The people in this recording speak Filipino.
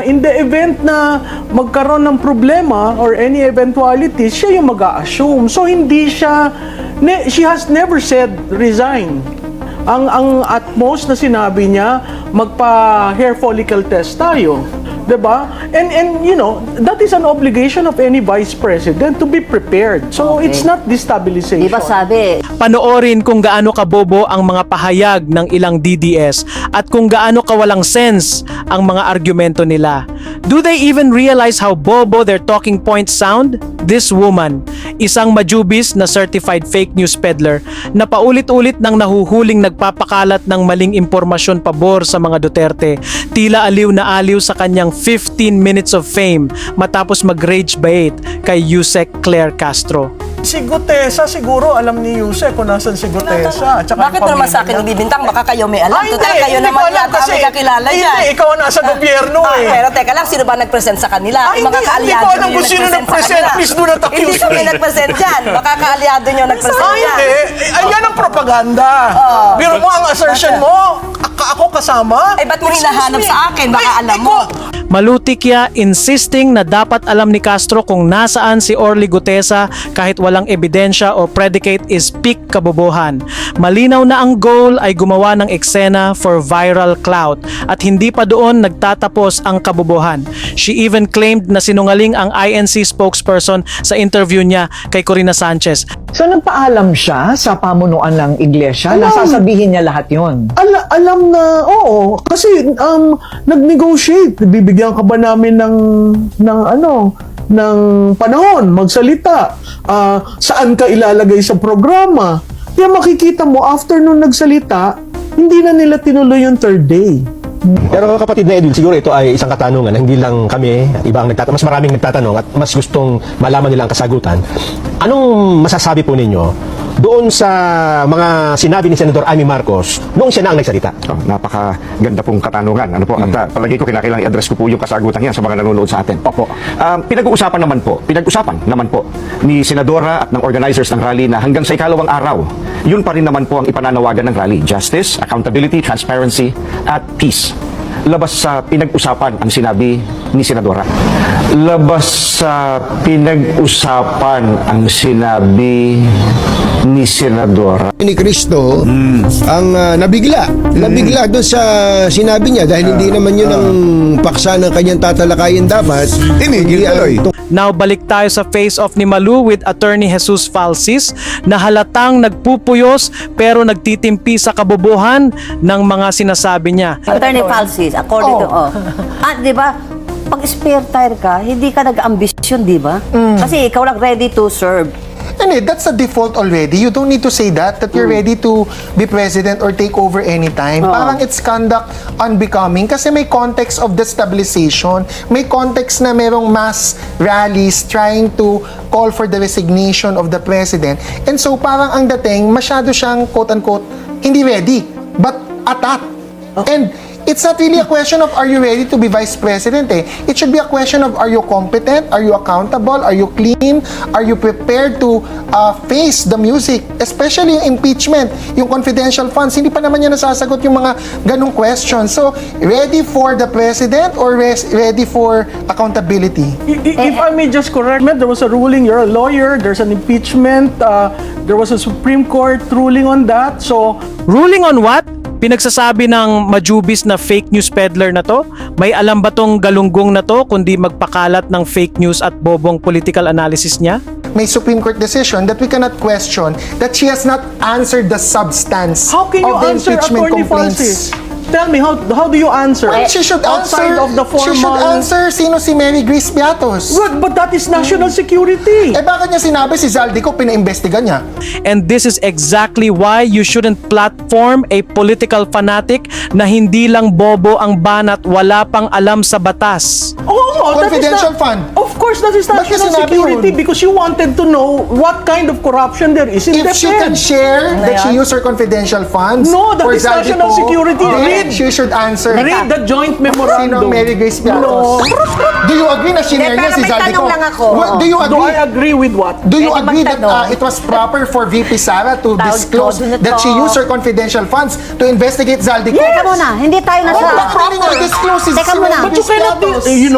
In the event na magkaroon ng problema or any eventuality, siya yung mag-a-assume. So hindi siya, she has never said resign. Ang at most na sinabi niya, magpa-hair follicle test tayo. Diba? And you know, that is an obligation of any vice president to be prepared. So it's not destabilization. Di ba sabi? Panoorin kung gaano kabobo ang mga pahayag ng ilang DDS at kung gaano kawalang sense ang mga argumento nila. Do they even realize how bobo their talking points sound? This woman, isang majubis na certified fake news peddler na paulit-ulit nang nahuhuling nagpapakalat ng maling impormasyon pabor sa mga Duterte, tila aliw na aliw sa kanyang 15 minutes of fame matapos mag-rage bait kay Yusek Claire Castro. Si Gutesa, siguro alam ni Yusek kung nasan si Gutesa. Bakit naman sa akin ibibintang? Baka kayo may alam. Ay, Total, hindi, kayo hindi naman ko alam yata kasi- may kakilala dyan. Hindi, ikaw ang nasa gobyerno eh. Pero teka lang, sino ba nagpresent sa kanila? Ay, Yung mga hindi kaalyado ko alam nyo kung sino nagpresent sa nagpresent. kanila. Please do not accuse Hindi kami me. nagpresent dyan. Baka kaalyado nyo nagpresent Ay, dyan. hindi. Ay, yan ang propaganda. Biro mo ang assertion mo. Ako kasama. Eh, ba't mo Excuse hinahanap me. sa akin? Baka Ay, alam mo. Malutikya insisting na dapat alam ni Castro kung nasaan si Orly Gutesa kahit walang ebidensya o predicate is peak kabobohan. Malinaw na ang goal ay gumawa ng eksena for viral clout at hindi pa doon nagtatapos ang kabobohan. She even claimed na sinungaling ang INC spokesperson sa interview niya kay Corina Sanchez. So nagpaalam siya sa pamunuan ng iglesia na sasabihin niya lahat yon. Alam na, oo. Kasi nag-negotiate. Bibigyan ka ba namin ng panahon, magsalita. Saan ka ilalagay sa programa. Kaya makikita mo, after nung nagsalita, hindi na nila tinuloy yung third day. Pero kapatid na Edwin, siguro ito ay isang katanungan na hindi lang kami, mas maraming nagtatanong at mas gustong malaman nila ang kasagutan. Anong masasabi po ninyo doon sa mga sinabi ni Senador Amy Marcos noong siya na ang nagsalita? Napakaganda pong katanungan. Ano po? At palagi ko kinakailangan i-address ko po yung kasagutan yan sa mga nanonood sa atin. Opo. Pinag-usapan naman po ni Senadora at ng organizers ng rally na hanggang sa ikalawang araw, yun pa rin naman po ang ipananawagan ng rally. Justice, accountability, transparency, at peace. Labas sa pinag-usapan ang sinabi ni Senadora. Labas sa pinag-usapan ang sinabi ni Senadora. Ni Cristo ang nabigla doon sa sinabi niya dahil hindi naman yun ang paksa ng kanyang tatalakayin dapat. Tinigil tuloy. Now balik tayo sa face-off ni Malu with Attorney Jesus Falsis na halatang nagpupuyos pero nagtitimpi sa kabobohan ng mga sinasabi niya. Attorney Falsis, according to, di ba, pag spare tire ka, hindi ka nag-ambisyon, di ba? Kasi ikaw lang ready to serve. And that's a default already. You don't need to say that you're ready to be president or take over anytime. Parang it's conduct unbecoming kasi may context of destabilization. May context na merong mass rallies trying to call for the resignation of the president. And so parang ang dating, masyado siyang quote-unquote, hindi ready, but atat. And it's not really a question of are you ready to be vice president eh. It should be a question of are you competent, are you accountable, are you clean, are you prepared to face the music, especially yung impeachment, yung confidential funds. Hindi pa naman niya nasasagot yung mga ganong questions. So, ready for the president or ready for accountability? If I may just correct, there was a ruling, you're a lawyer, there's an impeachment, there was a Supreme Court ruling on that. So, Ruling on what? Pinagsasabi ng majubis na fake news peddler na to? May alam ba tong galunggong na to kundi magpakalat ng fake news at bobong political analysis niya? May Supreme Court decision that we cannot question that she has not answered the substance how can you of the answer impeachment Attorney complaints. Falsis? Tell me, how do you answer? Well, she should Outside answer, of the formal... she should answer sino si Mary Grace Piatos. Good, but that is national security. Eh bakit niya sinabi si Zaldico pinaimbestiga niya? And this is exactly why you shouldn't platform a political fanatic na hindi lang bobo ang banat, wala pang alam sa batas. Oh, Confidential fund. Of course, that is Bakit national sinabi security yun? because you wanted to know what kind of corruption there is in the If she can Fed. share that she used her confidential funds No, that for is national Zaldico, security. hindi. Read. She should answer. Read the joint Sino ang memorandum. Mary Grace Piatos? No. Do you agree na shinare Hindi, niya pero si may Zaldico? tanong lang ako. Do you Do agree? I agree with what? Do you Pwede agree that magtanong? it was proper for VP Sara to Tawag disclose ko, doon na that she to. used her confidential funds to investigate Zaldico? Teka muna, hindi tayo nasa... Bakit hindi niya i-disclose si Teka muna. But you cannot, you know,